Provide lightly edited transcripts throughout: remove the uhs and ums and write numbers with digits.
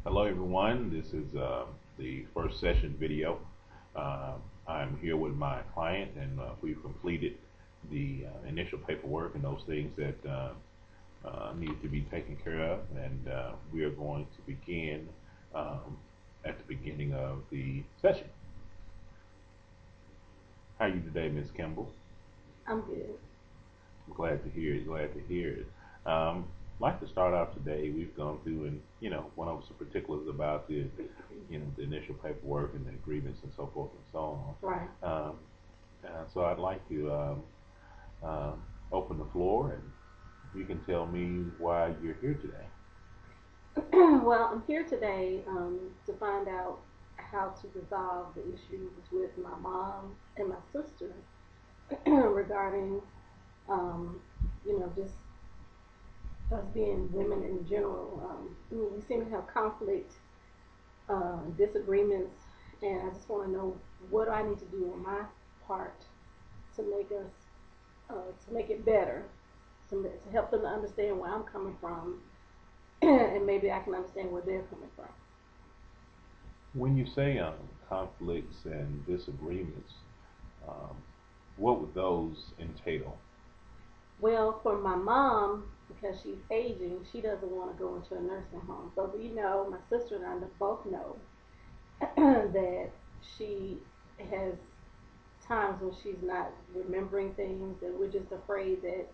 Hello, everyone. This is the first session video. Uh, I'm here with my client, and we've completed the initial paperwork and those things that need to be taken care of. And we are going to begin um, at the beginning of the session. How are you today, Ms. Kimball? I'm good. I'm glad to hear it. Glad to hear it. I'd like to start off today. We've gone through and went over some particulars about the initial paperwork and the agreements and so forth and so Right. on. So I'd like to open the floor, and you can tell me why you're here today. Well, I'm here today to find out how to resolve the issues with my mom and my sister regarding, um, just us being women in general. We seem to have conflict, disagreements, and I just want to know what do I need to do on my part to make us, to make it better, to help them to understand where I'm coming from, and maybe I can understand where they're coming from. When you say conflicts and disagreements, um, what would those entail? Well, for my mom, because she's aging, she doesn't want to go into a nursing home. So we know, my sister and I both know that she has times when she's not remembering things, and we're just afraid that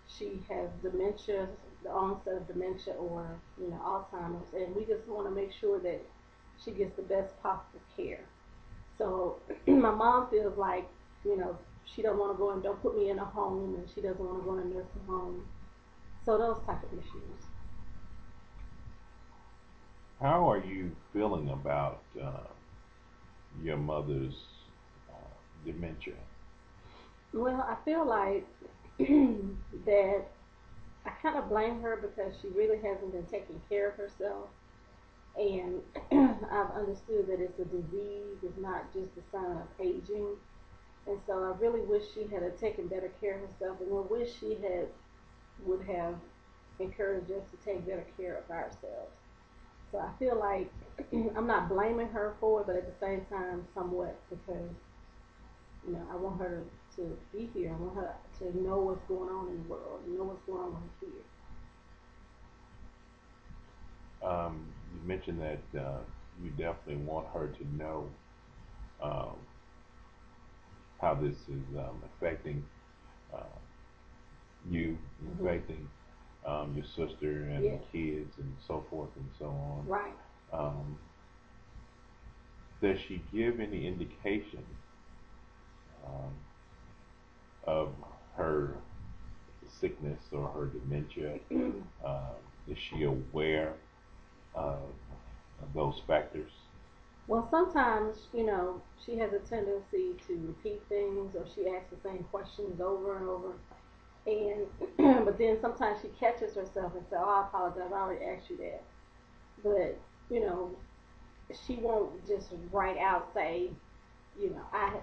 she has dementia, the onset of dementia, or Alzheimer's, and we just want to make sure that she gets the best possible care. So my mom feels like, you know, she don't want to go and don't put me in a home, and she doesn't want to go in a nursing home. So those type of issues. How are you feeling about your mother's dementia? Well, I feel like that I kind of blame her because she really hasn't been taking care of herself. And I've understood that it's a disease, it's not just a sign of aging. And so I really wish she had taken better care of herself, and I wish she had would have encouraged us to take better care of ourselves. So I feel like I'm not blaming her for it, but at the same time, somewhat, because I want her to be here. I want her to know what's going on in the world, know what's going on with her You mentioned that you definitely want her to know um, how this is affecting uh, you, here. affecting your sister and the Yes, kids and so forth and so on. right. Um, does she give any indication um, of her sickness or her dementia? Um, is she aware of, of those factors? Well, sometimes, she has a tendency to repeat things, or she asks the same questions over and over. And but then sometimes she catches herself and says, "Oh, I apologize. I already asked you that." But you know, she won't just right out say, I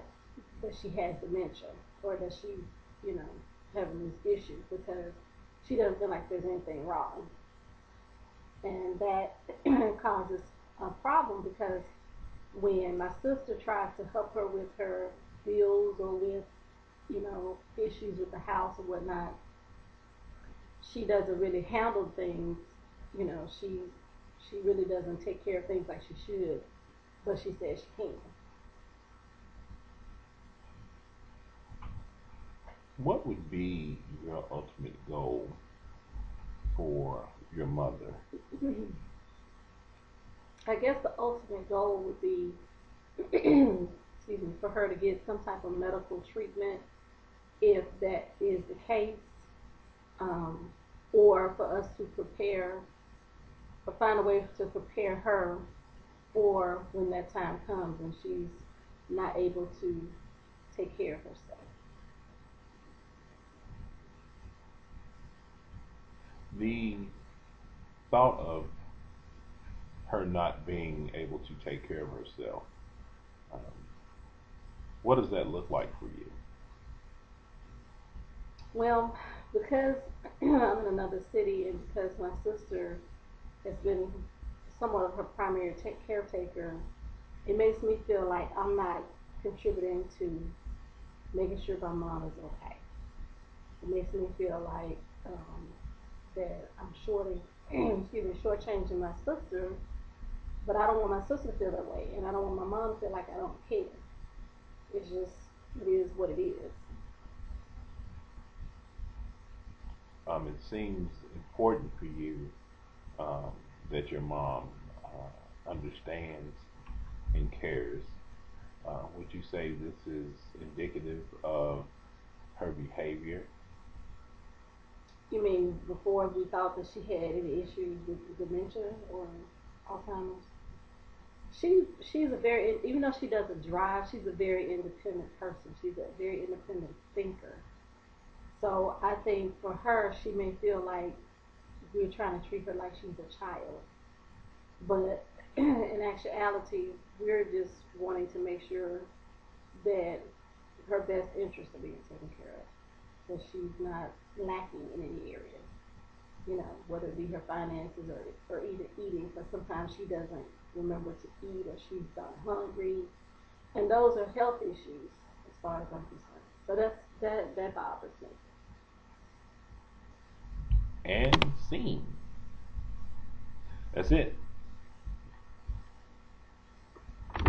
that she has dementia, or that she's, you know, having these issues, because she doesn't feel like there's anything wrong, and that causes a problem because when my sister tries to help her with her bills, or with issues with the house or whatnot, she doesn't really handle things. She really doesn't take care of things like she should, but she says she can. What would be your ultimate goal for your mother? I guess the ultimate goal would be, excuse me, for her to get some type of medical treatment if that is the case, um, or for us to prepare or find a way to prepare her for when that time comes and she's not able to take care of herself. The thought of her not being able to take care of herself, um, what does that look like for you? Well, because I'm in another city, and because my sister has been somewhat of her primary caretaker, it makes me feel like I'm not contributing to making sure my mom is okay. It makes me feel like that I'm excuse me, shortchanging my sister, but I don't want my sister to feel that way, and I don't want my mom to feel like I don't care. It's just, it is what it is. It seems important for you um, that your mom understands and cares. Would you say this is indicative of her behavior? You mean before we thought that she had any issues with dementia or Alzheimer's? She's a very, even though she doesn't drive, she's a very independent person. She's a very independent thinker. So I think for her, she may feel like we're trying to treat her like she's a child, but in actuality, we're just wanting to make sure that her best interests are being taken care of, that she's not lacking in any area. Whether it be her finances or either eating, because sometimes she doesn't remember to eat or she's gone hungry, and those are health issues as far as I'm concerned. So that bothers me. And scene. That's it.